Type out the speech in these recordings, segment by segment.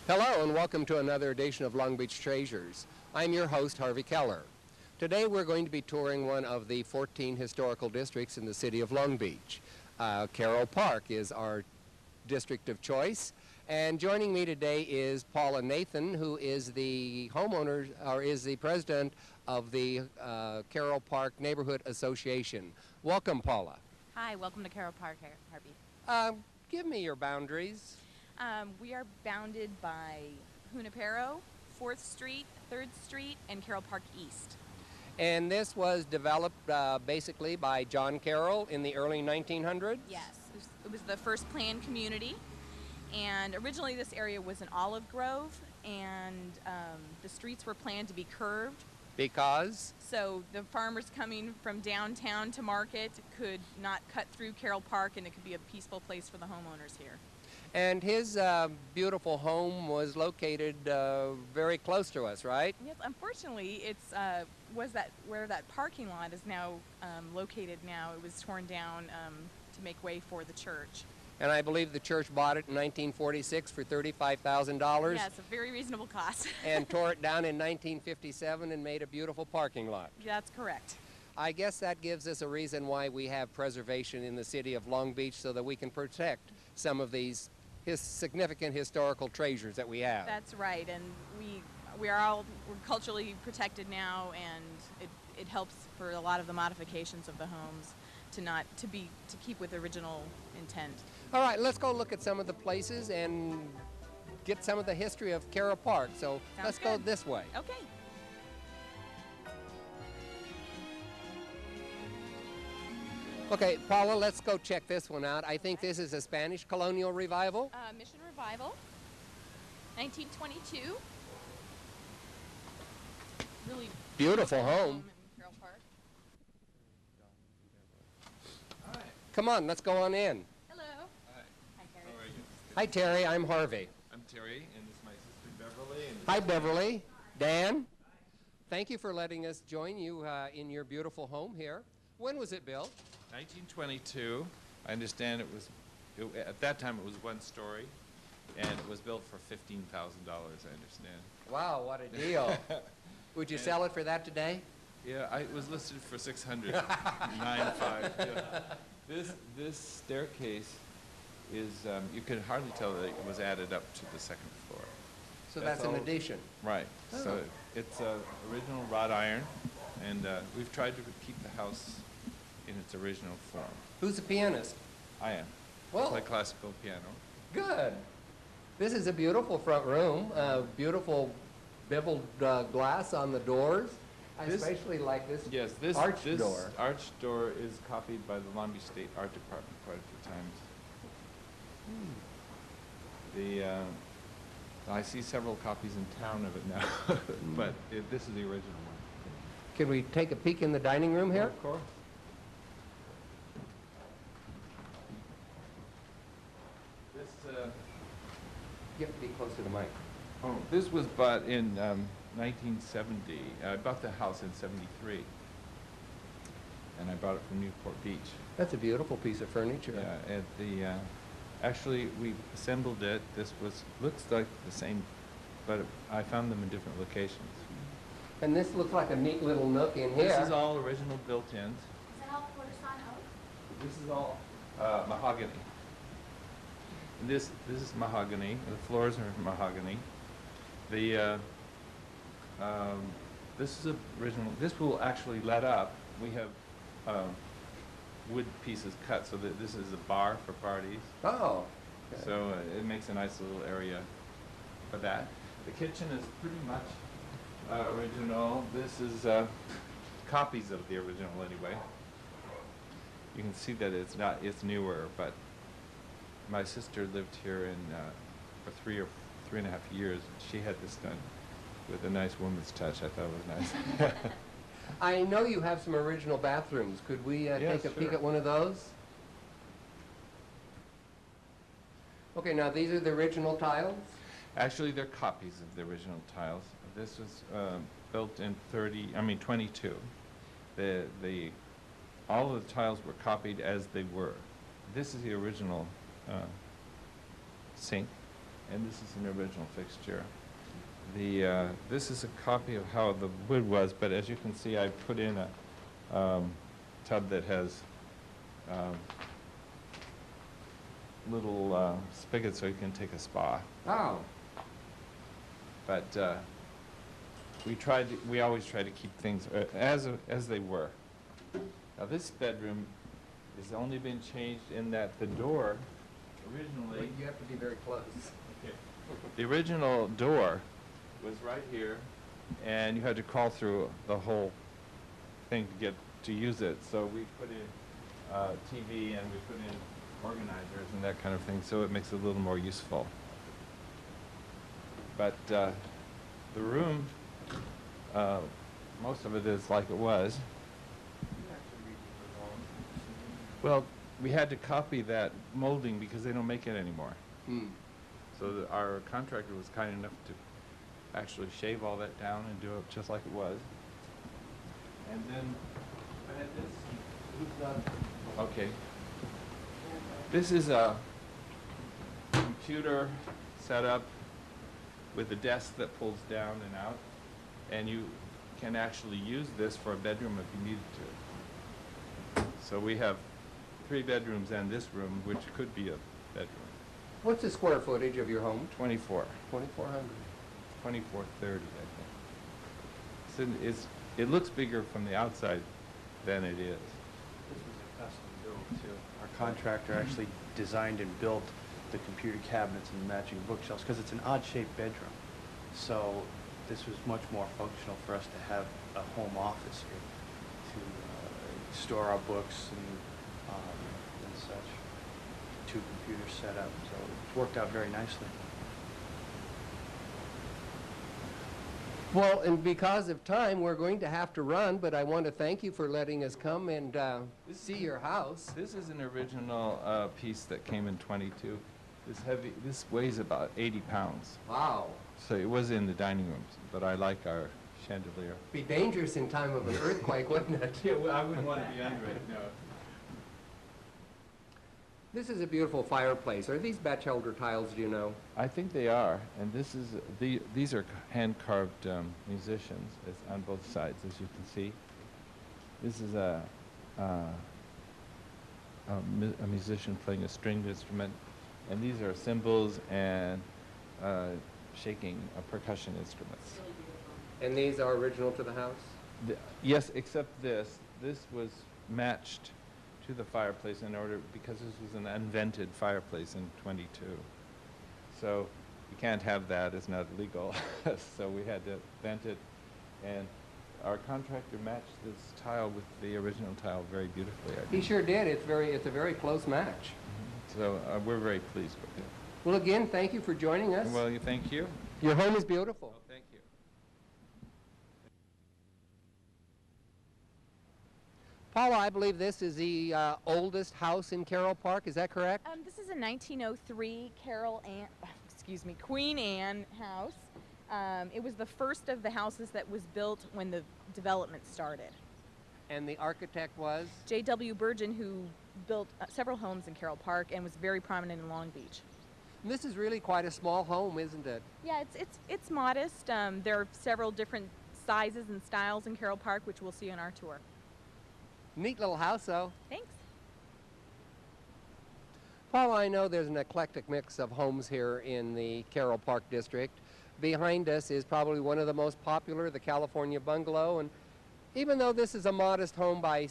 Hello and welcome to another edition of Long Beach Treasures. I'm your host, Harvey Keller. Today we're going to be touring one of the 14 historical districts in the city of Long Beach. Carroll Park is our district of choice. And joining me today is Paula Nathan, who is the homeowner, or is the president of the Carroll Park Neighborhood Association. Welcome, Paula. Hi, welcome to Carroll Park, Harvey. Give me your boundaries. We are bounded by Junipero, 4th Street, 3rd Street, and Carroll Park East. And this was developed basically by John Carroll in the early 1900s? Yes, it was the first planned community. And originally this area was an olive grove, and the streets were planned to be curved. Because? So the farmers coming from downtown to market could not cut through Carroll Park, and it could be a peaceful place for the homeowners here. And his beautiful home was located very close to us, right? Yes, unfortunately, it's where that parking lot is now located now. It was torn down to make way for the church. And I believe the church bought it in 1946 for $35,000. Yes, a very reasonable cost. And tore it down in 1957 and made a beautiful parking lot. That's correct. I guess that gives us a reason why we have preservation in the city of Long Beach, so that we can protect some of these significant historical treasures that we have. That's right, and we're culturally protected now, and it helps for a lot of the modifications of the homes to keep with the original intent. All right, let's go look at some of the places and get some of the history of Carroll Park. So let's go this way. Okay. Okay, Paula, let's go check this one out. I think this is a Spanish colonial revival. Mission Revival, 1922. Really beautiful home. In Carroll Park. Come on, let's go on in. Hello. Hi. Hi, Terry. How are you? Hi, Terry. I'm Harvey. I'm Terry, and this is my sister Beverly. And Hi, Beverly. Dan. Thank you for letting us join you in your beautiful home here. When was it built? 1922. I understand at that time it was one story, and it was built for $15,000, I understand. Wow, what a deal. Would you sell it for that today? Yeah, it was listed for 600. 9.5. Yeah. This staircase is, you can hardly tell that it was added up to the second floor. So that's an addition. Right. Oh. So it's original wrought iron, and we've tried to keep the house in its original form. Who's the pianist? I am. Well, I play classical piano. good. This is a beautiful front room. Beautiful beveled glass on the doors. I especially like this arch door. Arch door is copied by the Long Beach State Art Department quite a few times. I see several copies in town of it now, but this is the original one. Can we take a peek in the dining room here? Of course. You have to be close to the mic. Oh, this was bought in 1970. I bought the house in '73, and I bought it from Newport Beach. That's a beautiful piece of furniture. Yeah, actually we assembled it. This looks like the same, but I found them in different locations. And this looks like a neat little nook in here. This is all original built-ins. Is that all Portuguese oak? This is all mahogany. And this is mahogany. The floors are mahogany. This is original. This will actually let up. We have wood pieces cut so that this is a bar for parties. Oh. Okay. So it makes a nice little area for that. The kitchen is pretty much original. This is copies of the original anyway. You can see that it's newer, but my sister lived here for 3.5 years. She had this done with a nice woman's touch. I thought it was nice. I know you have some original bathrooms. Could we take a peek at one of those? Okay, now these are the original tiles? Actually, they're copies of the original tiles. This was built in 22. All of the tiles were copied as they were. This is the original sink. and this is an original fixture. This is a copy of how the wood was, but as you can see, I put in a tub that has little spigots so you can take a spa. Oh. But we always try to keep things as they were. Now this bedroom has only been changed in that the door originally. You have to be very close. Okay. The original door was right here, and you had to crawl through the whole thing to get to use it. So we put in TV and we put in organizers and that kind of thing, so it makes it a little more useful. But the room, most of it is like it was. Well, we had to copy that molding because they don't make it anymore. So our contractor was kind enough to actually shave all that down and do it just like it was. And then I had this. Okay. This is a computer setup with a desk that pulls down and out, and you can actually use this for a bedroom if you needed to. So we have 3 bedrooms and this room, which could be a bedroom. What's the square footage of your home? 24. 2,400. 2430, I think. It looks bigger from the outside than it is. This was a custom build too. Our contractor actually designed and built the computer cabinets and the matching bookshelves because it's an odd-shaped bedroom. So this was much more functional for us to have a home office here to store our books and such. 2 computers set up, so it worked out very nicely. Well, and because of time, we're going to have to run, but I want to thank you for letting us come and see your house. This is an original piece that came in 22. This weighs about 80 pounds. Wow. So it was in the dining room, but I like our chandelier. Be dangerous in time of an earthquake, wouldn't it? Yeah, well, I wouldn't want to be under it, no. This is a beautiful fireplace. Are these Batchelder tiles, do you know? I think they are, and these are hand-carved musicians on both sides, as you can see. This is a musician playing a stringed instrument, and these are cymbals and shaking percussion instruments. And these are original to the house? Yes, except this. This was matched to the fireplace because this was an invented fireplace in 22. So you can't have that, it's not legal. So we had to invent it, and our contractor matched this tile with the original tile very beautifully, I think. He sure did. It's a very close match. So we're very pleased with it. Well, again, thank you for joining us. Well, thank you. Your home is beautiful. Well, thank you. Paula, I believe this is the oldest house in Carroll Park. Is that correct? This is a 1903 Queen Anne house. It was the first of the houses that was built when the development started. And the architect was? J.W. Burgin, who built several homes in Carroll Park and was very prominent in Long Beach. And this is really quite a small home, isn't it? Yeah, it's modest. There are several different sizes and styles in Carroll Park, which we'll see on our tour. Neat little house, though. Thanks. Paul, I know there's an eclectic mix of homes here in the Carroll Park district. Behind us is probably one of the most popular, the California Bungalow. And even though this is a modest home by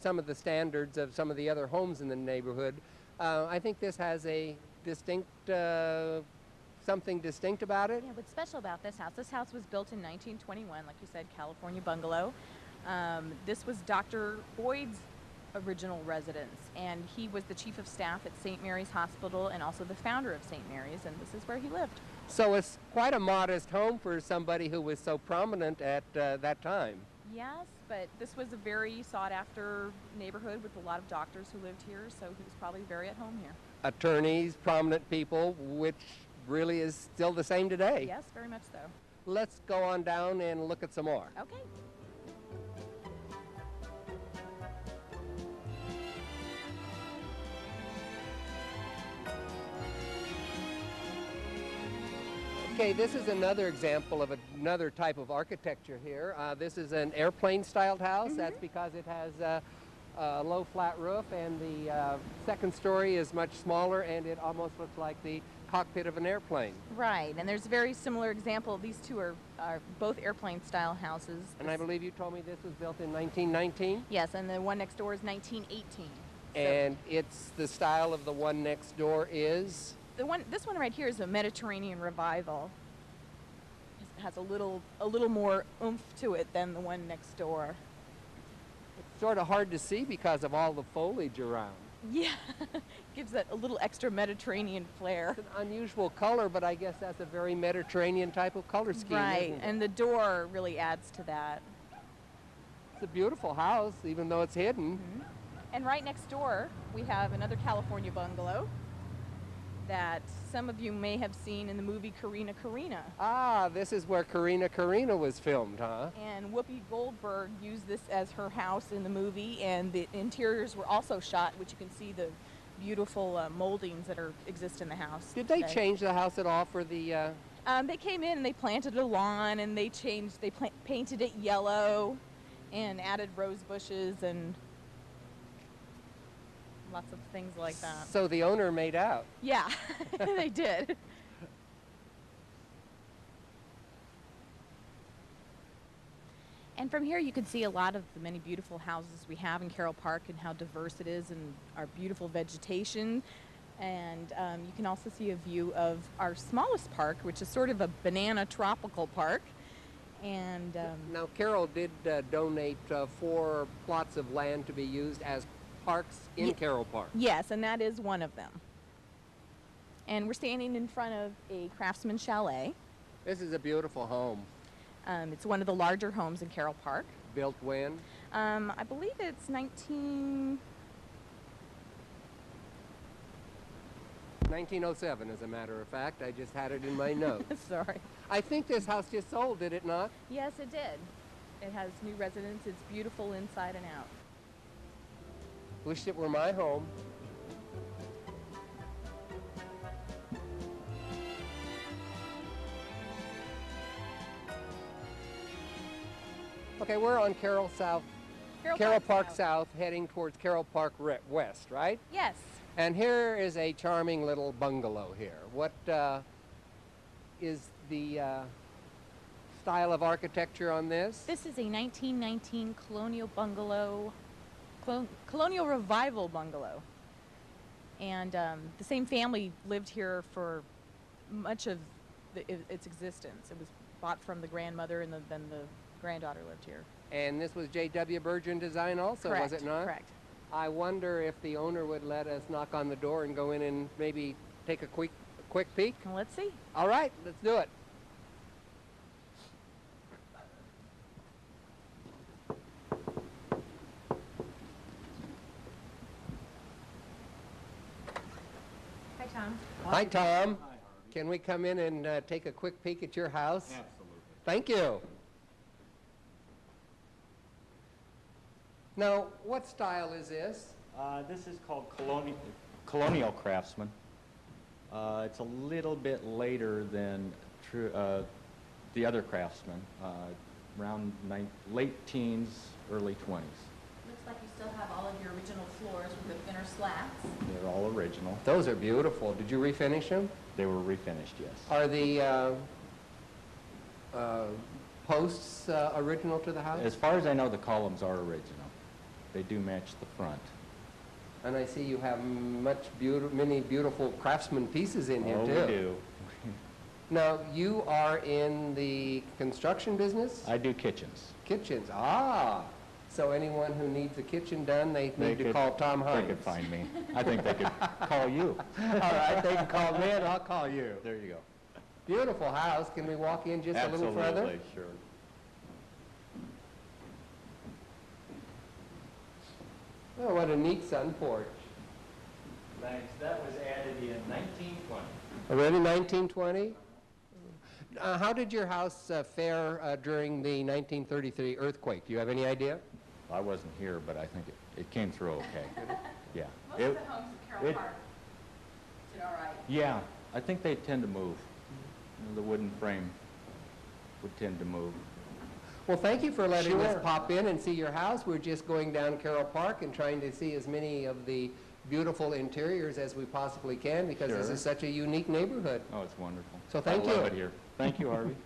some of the standards of some of the other homes in the neighborhood, I think this has a distinct, something distinct about it. Yeah, what's special about this house was built in 1921, like you said, California Bungalow. This was Dr. Boyd's original residence, and he was the chief of staff at St. Mary's Hospital and also the founder of St. Mary's, and this is where he lived. So it's quite a modest home for somebody who was so prominent at that time. Yes, but this was a very sought-after neighborhood with a lot of doctors who lived here, so he was probably very at home here. Attorneys, prominent people, which really is still the same today. Yes, very much so. Let's go on down and look at some more. Okay. Okay, this is another example of another type of architecture here. This is an airplane-styled house. That's because it has a low flat roof, and the second story is much smaller, and it almost looks like the cockpit of an airplane. Right, and there's a very similar example. These two are both airplane-style houses. And I believe you told me this was built in 1919? Yes, and the one next door is 1918. And it's the style of the one next door is? This one right here is a Mediterranean revival. It has a little more oomph to it than the one next door. It's sort of hard to see because of all the foliage around. Yeah, gives that a little extra Mediterranean flair. It's an unusual color, but I guess that's a very Mediterranean type of color scheme, Right, isn't it? and the door really adds to that. It's a beautiful house, even though it's hidden. And right next door, we have another California bungalow that some of you may have seen in the movie Karina Karina. Ah, this is where Karina Karina was filmed, huh? And Whoopi Goldberg used this as her house in the movie, and the interiors were also shot, which you can see the beautiful moldings that exist in the house. Did they today. change the house at all for the... They came in and they planted a lawn, and they painted it yellow and added rose bushes and lots of things like that. So the owner made out? Yeah, they did. And from here you can see a lot of the many beautiful houses we have in Carroll Park and how diverse it is and our beautiful vegetation. And you can also see a view of our smallest park, which is sort of a banana tropical park. And Now, Carroll did donate 4 plots of land to be used as parks in Carroll Park. yes, and that is one of them. And we're standing in front of a Craftsman Chalet. This is a beautiful home. It's one of the larger homes in Carroll Park. Built when? I believe it's 1907, as a matter of fact. I just had it in my notes. Sorry. I think this house just sold, did it not? Yes, it did. It has new residents. It's beautiful inside and out. Wish it were my home. Okay, we're on Carroll Park South, heading towards Carroll Park West, right? Yes. And here is a charming little bungalow here. What is the style of architecture on this? This is a 1919 colonial bungalow, colonial revival bungalow. And the same family lived here for much of its existence. It was bought from the grandmother, and then the granddaughter lived here. And this was J.W. Bergen design also, Correct, was it not? correct. I wonder if the owner would let us knock on the door and go in and maybe take a quick peek. Well, let's see. All right, let's do it. Hi, Tom. Hi, Tom. Can we come in and take a quick peek at your house? Absolutely. Thank you. Now, what style is this? This is called Colonial Craftsman. It's a little bit later than the other Craftsman, around late teens, early 20s. Looks like you still have all of your original floors with the thinner slats. They're all original. Those are beautiful. Did you refinish them? They were refinished, yes. Are the posts original to the house? As far as I know, the columns are original. They do match the front. And I see you have many beautiful craftsman pieces in here, Oh, too. we do. Now, you are in the construction business? I do kitchens. Kitchens, ah. So anyone who needs a kitchen done, they need to could- call Tom Hines. They could find me. I think they could call you. All right, they can call me and I'll call you. There you go. Beautiful house. Can we walk in just a little further? Absolutely, sure. Oh, what a neat sun porch. Thanks. That was added in 1920. Already 1920? How did your house fare during the 1933 earthquake? Do you have any idea? I wasn't here, but I think it came through okay. Yeah. Most of the homes in Carroll it- Park did all right. Yeah, I think they tend to move. The wooden frame would tend to move. Well, thank you for letting us Sure. pop in and see your house. We're just going down Carroll Park and trying to see as many of the beautiful interiors as we possibly can because this Sure. is such a unique neighborhood. Oh, it's wonderful. So thank I love you. it here. Thank you, Harvey.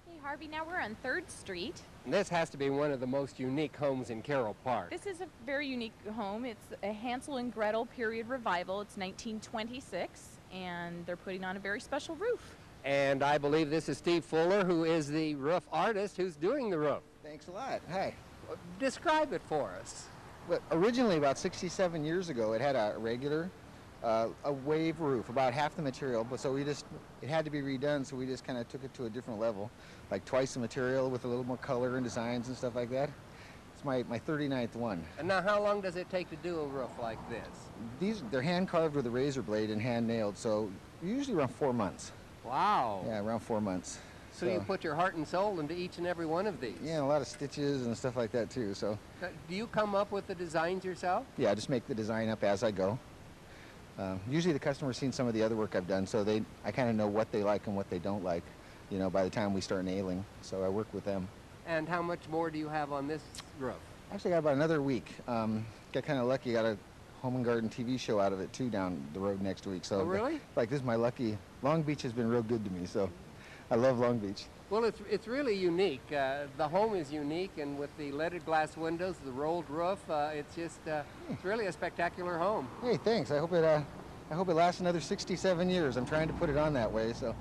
Hey, Harvey, now we're on 3rd Street. And this has to be one of the most unique homes in Carroll Park. This is a very unique home. It's a Hansel and Gretel period revival. It's 1926, and they're putting on a very special roof. And I believe this is Steve Fuller, who is the roof artist who's doing the roof. Thanks a lot. Hi. Describe it for us. Well, originally, about 67 years ago, it had a regular, a wave roof, about half the material. But so it had to be redone. So we just kind of took it to a different level, like twice the material with a little more color and designs and stuff like that. It's my 39th one. And now how long does it take to do a roof like this? They're hand carved with a razor blade and hand nailed. So usually around 4 months. Wow. Yeah, around 4 months. So you put your heart and soul into each and every one of these. Yeah, a lot of stitches and stuff like that too. So Do you come up with the designs yourself? yeah, I just make the design up as I go. Usually the customer's seen some of the other work I've done, so I kind of know what they like and what they don't like, by the time we start nailing. So I work with them. And how much more do you have on this roof? Actually, I got about another week. Got kind of lucky. Got a Home and Garden TV show out of it too down the road next week. So Oh, really? Like this is my lucky. Long Beach has been real good to me, so I love Long Beach. Well, it's really unique. The home is unique, and with the leaded glass windows, the rolled roof, it's really a spectacular home. Hey, thanks. I hope it lasts another 67 years. I'm trying to put it on that way. So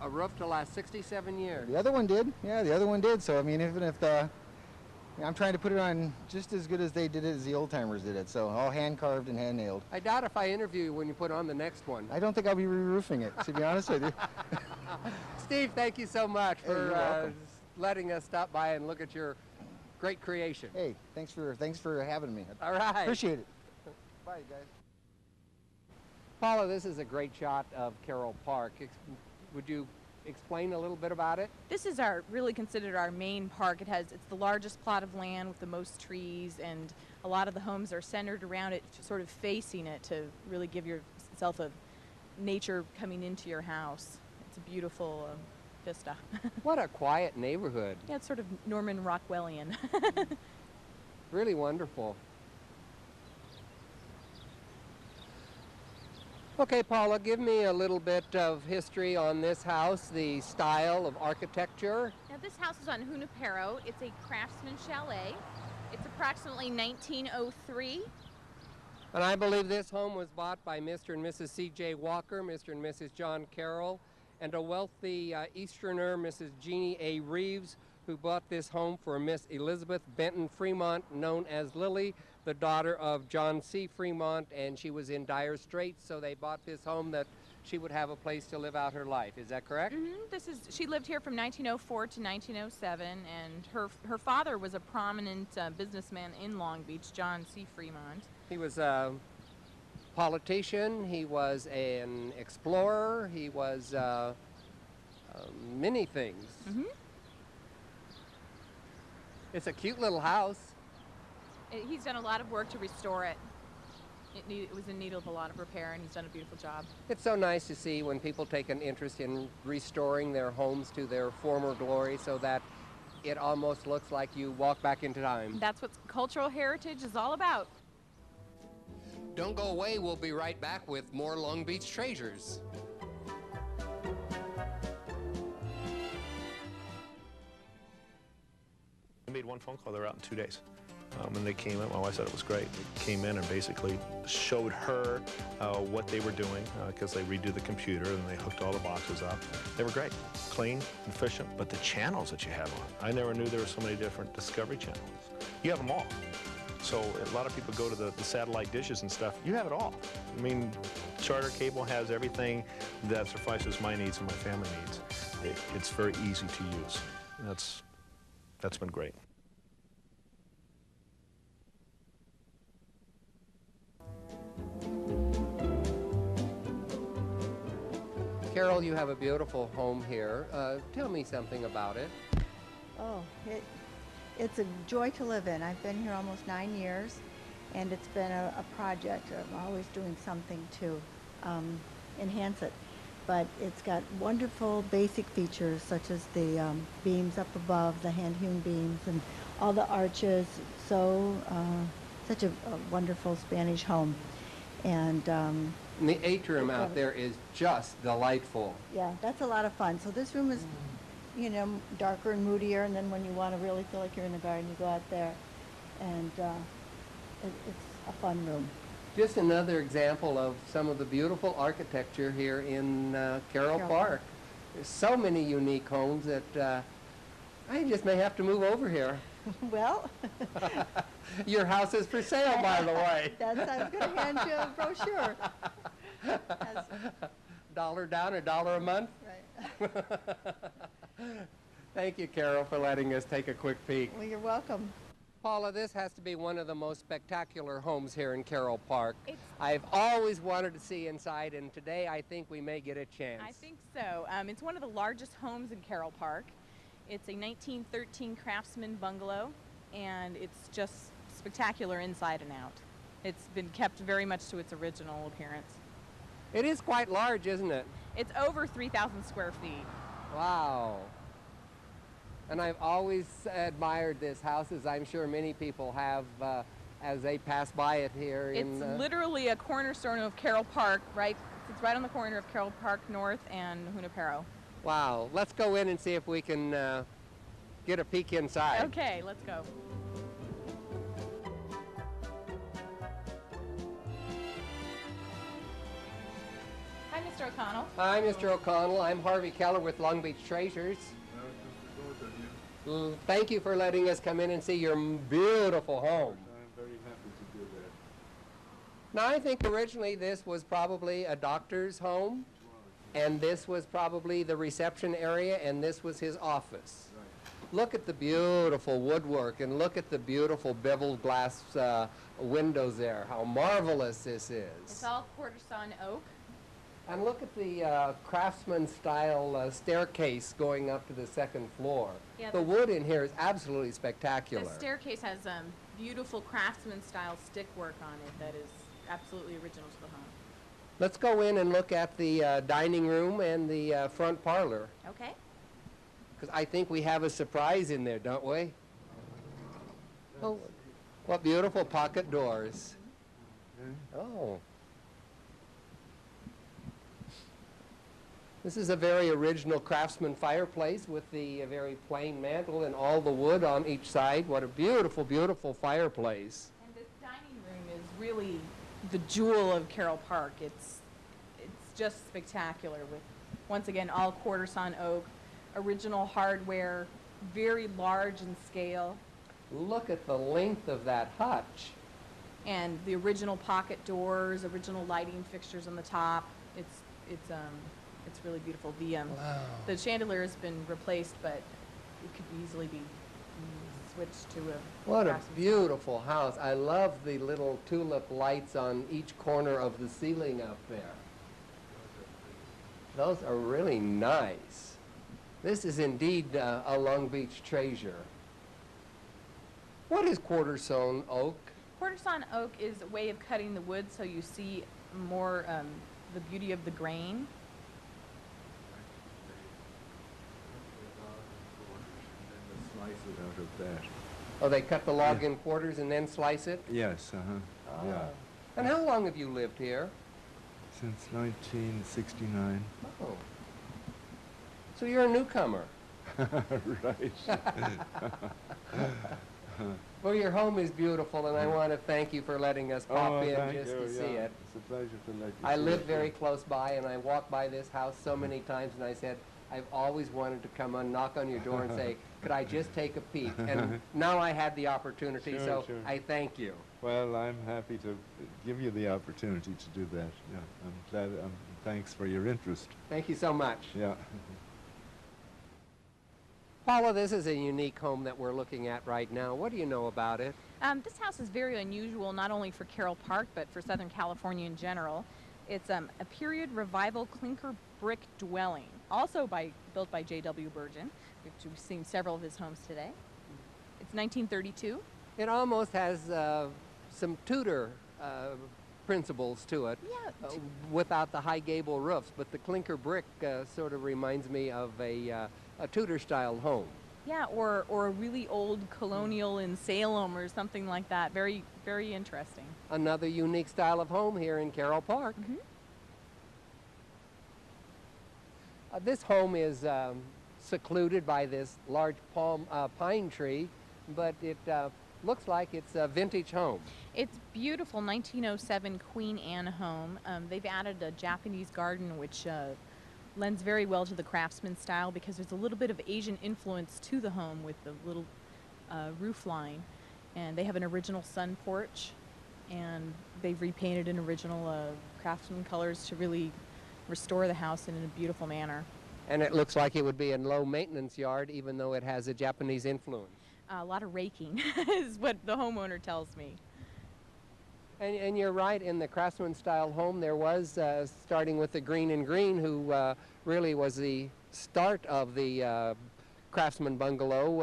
A roof to last 67 years. the other one did. Yeah, the other one did. So I mean, even if I'm trying to put it on just as good as they did it as the old timers did it. So all hand carved and hand nailed. I doubt if I interview you when you put on the next one. I don't think I'll be re-roofing it, to be honest with you. Steve, thank you so much Hey, you're for welcome. letting us stop by and look at your great creation. Hey, thanks for having me. All right. Appreciate it. Bye, guys. Paula, this is a great shot of Carroll Park. Would you explain a little bit about it? This is really considered our main park. It's the largest plot of land with the most trees, and a lot of the homes are centered around it, sort of facing it to really give yourself a nature coming into your house. It's a beautiful vista. What a quiet neighborhood. Yeah, it's sort of Norman Rockwellian. Really wonderful. Okay, Paula, give me a little bit of history on this house, the style of architecture. Now, this house is on Junipero. It's a craftsman chalet. It's approximately 1903. And I believe this home was bought by Mr. and Mrs. C.J. Walker, Mr. and Mrs. John Carroll, and a wealthy Easterner, Mrs. Jeannie A. Reeves, who bought this home for Miss Elizabeth Benton Fremont, known as Lily, the daughter of John C. Fremont, and she was in dire straits, so they bought this home that she would have a place to live out her life. Is that correct? Mm-hmm. She lived here from 1904 to 1907, and her father was a prominent businessman in Long Beach, John C. Fremont. He was a politician, he was an explorer, he was many things. Mm-hmm. It's a cute little house. He's done a lot of work to restore it. It was in need of a lot of repair, and he's done a beautiful job. It's so nice to see when people take an interest in restoring their homes to their former glory so that it almost looks like you walk back into time. That's what cultural heritage is all about. Don't go away, we'll be right back with more Long Beach treasures. I made one phone call, they were out in 2 days. When they came in, my wife said it was great. They came in and basically showed her what they were doing because they redo the computer and they hooked all the boxes up. They were great, clean, efficient, but the channels that you have on, I never knew there were so many different Discovery channels. You have them all. So a lot of people go to the satellite dishes and stuff. You have it all. I mean, Charter Cable has everything that suffices my needs and my family needs. It's very easy to use. That's been great. Carol, you have a beautiful home here. Tell me something about it. Oh, it's a joy to live in. I've been here almost 9 years, and it's been a project. I'm always doing something to enhance it. but it's got wonderful basic features such as the beams up above, the hand-hewn beams, and all the arches. So, such a wonderful Spanish home. And And the atrium out there is just delightful. yeah, that's a lot of fun. So this room is, you know, darker and moodier, and then when you want to really feel like you're in the garden, you go out there, and it's a fun room. Just another example of some of the beautiful architecture here in Carroll Carroll Park. There's so many unique homes that I just may have to move over here. Well, Your house is for sale, by the way. that's, I was going to hand you a brochure. That's $1 down, $1 a month. right. Thank you, Carol, for letting us take a quick peek. Well, you're welcome. Paula, this has to be one of the most spectacular homes here in Carroll Park. It's- I've always wanted to see inside, and today I think we may get a chance. I think so. It's one of the largest homes in Carroll Park. It's a 1913 Craftsman bungalow, and it's just spectacular inside and out. It's been kept very much to its original appearance. It is quite large, isn't it? It's over 3,000 square feet. Wow. And I've always admired this house, as I'm sure many people have as they pass by it here. It's literally a cornerstone of Carroll Park, right? It's right on the corner of Carroll Park North and Junipero. Wow. Let's go in and see if we can get a peek inside. Okay, let's go. Hi, Mr. O'Connell. Hi, Mr. O'Connell. I'm Harvey Keller with Long Beach Treasures. Thank you for letting us come in and see your beautiful home. I'm very happy to do that. Now, I think originally this was probably a doctor's home, and this was probably the reception area, and this was his office. Look at the beautiful woodwork, and look at the beautiful beveled glass windows there. How marvelous this is. It's all quarter-sawn oak. And look at the craftsman-style staircase going up to the second floor. Yeah, the wood in here is absolutely spectacular. The staircase has beautiful craftsman-style stickwork on it that is absolutely original to the home. Let's go in and look at the dining room and the front parlor, Okay. because I think we have a surprise in there, don't we? Oh, what beautiful pocket doors. Oh. This is a very original craftsman fireplace with the very plain mantel and all the wood on each side. What a beautiful, beautiful fireplace. And this dining room is really the jewel of Carroll Park. It's just spectacular with, once again, all quarter-sawn oak, original hardware, very large in scale, Look at the length of that hutch. and the original pocket doors, original lighting fixtures on the top. It's really beautiful. The chandelier has been replaced, but it could easily be switched to a What a craftsman. beautiful house. I love the little tulip lights on each corner of the ceiling up there. Those are really nice. This is indeed a Long Beach treasure. What is quarter-sawn oak? Quarter-sawn oak is a way of cutting the wood so you see more the beauty of the grain. Slice it out of that. Oh, they cut the log in quarters and then slice it? Yes, yeah. And how long have you lived here? Since 1969. Oh. So you're a newcomer. Right. Well, your home is beautiful, and I want to thank you for letting us pop in thank just you, to see yeah. it. It's a pleasure to let you I see live it. very close by, and I walked by this house so many times, and I said, I've always wanted to come and knock on your door and say, could I just take a peek? And now I had the opportunity, Sure, so sure. I thank you. Well, I'm happy to give you the opportunity to do that. Yeah, I'm glad. Thanks for your interest. Thank you so much. Yeah. Paula, this is a unique home that we're looking at right now. What do you know about it? This house is very unusual, not only for Carroll Park, but for Southern California in general. It's a period revival clinker brick dwelling, also built by J.W. Burgin, which we've seen several of his homes today. It's 1932. It almost has some Tudor principles to it. Yeah. Without the high gable roofs, but the clinker brick sort of reminds me of a Tudor-style home. Yeah, or a really old colonial in Salem or something like that. Very, very interesting. Another unique style of home here in Carroll Park. This home is secluded by this large pine tree, but it looks like it's a vintage home. It's beautiful, 1907 Queen Anne home. They've added a Japanese garden, which lends very well to the craftsman style because there's a little bit of Asian influence to the home with the little roof line. And they have an original sun porch, and they've repainted in original craftsman colors to really restore the house in a beautiful manner. And it looks like it would be a low maintenance yard even though it has a Japanese influence. A lot of raking is what the homeowner tells me. And you're right, in the craftsman style home there was, starting with the Green and Green, who really was the start of the craftsman bungalow,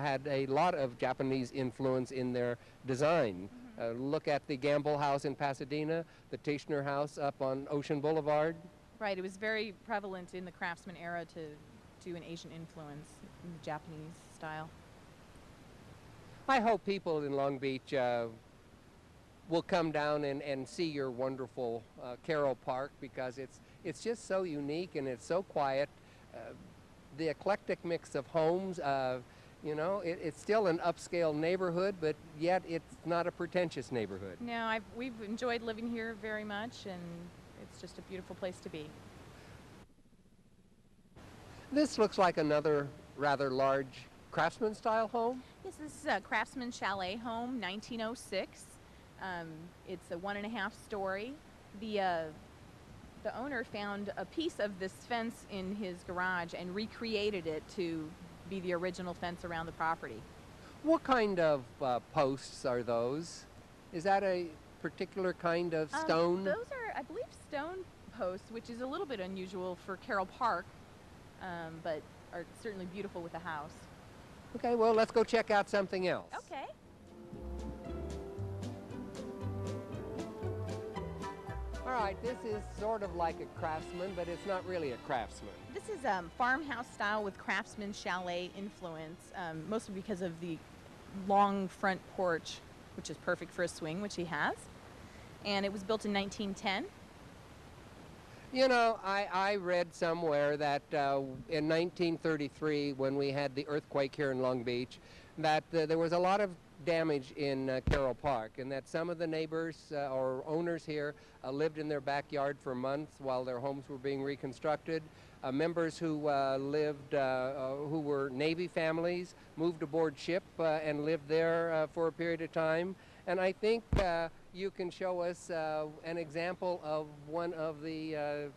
had a lot of Japanese influence in their design. Look at the Gamble House in Pasadena, the Teichner House up on Ocean Boulevard. Right, it was very prevalent in the craftsman era to do an Asian influence in the Japanese style. I hope people in Long Beach will come down and see your wonderful Carroll Park, because it's just so unique and it's so quiet. The eclectic mix of homes, you know, it's still an upscale neighborhood, but yet it's not a pretentious neighborhood. No, we've enjoyed living here very much, and it's just a beautiful place to be. This looks like another rather large craftsman style home. Yes, this is a Craftsman Chalet home, 1906. It's a 1.5 story. The owner found a piece of this fence in his garage and recreated it to be the original fence around the property. What kind of posts are those? Is that a particular kind of stone? Those are, I believe, stone posts, which is a little bit unusual for Carroll Park, but are certainly beautiful with the house. Okay, well, let's go check out something else. Okay. All right, this is sort of like a craftsman, but it's not really a craftsman. This is farmhouse style with Craftsman Chalet influence, mostly because of the long front porch, which is perfect for a swing, which he has. And it was built in 1910. You know, I read somewhere that in 1933, when we had the earthquake here in Long Beach, that there was a lot of damage in Carroll Park, and that some of the neighbors or owners here lived in their backyard for months while their homes were being reconstructed. Members who who were Navy families moved aboard ship and lived there for a period of time. And I think you can show us an example of one of the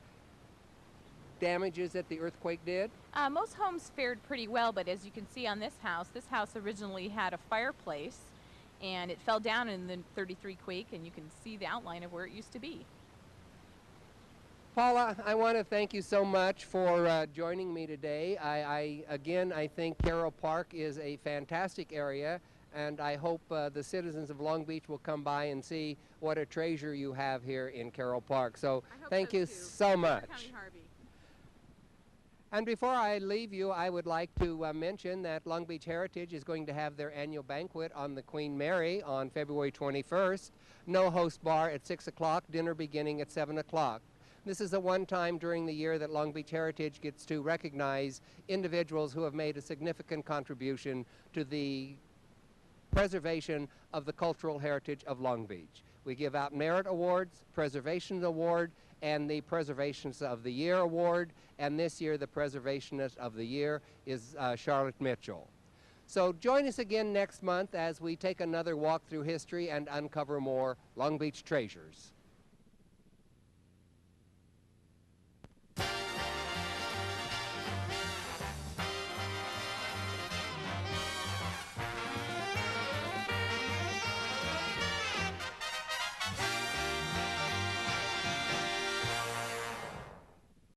damages that the earthquake did. Most homes fared pretty well, but as you can see on this house originally had a fireplace, and it fell down in the 33 quake, and you can see the outline of where it used to be. Paula, I want to thank you so much for joining me today. Again, I think Carroll Park is a fantastic area, and I hope the citizens of Long Beach will come by and see what a treasure you have here in Carroll Park. So thank you so much. And before I leave you, I would like to mention that Long Beach Heritage is going to have their annual banquet on the Queen Mary on February 21st. No host bar at 6 o'clock, dinner beginning at 7 o'clock. This is the one time during the year that Long Beach Heritage gets to recognize individuals who have made a significant contribution to the preservation of the cultural heritage of Long Beach. We give out merit awards, preservation award, and the Preservationist of the Year award, and this year the Preservationist of the Year is Charlotte Mitchell. So join us again next month as we take another walk through history and uncover more Long Beach treasures.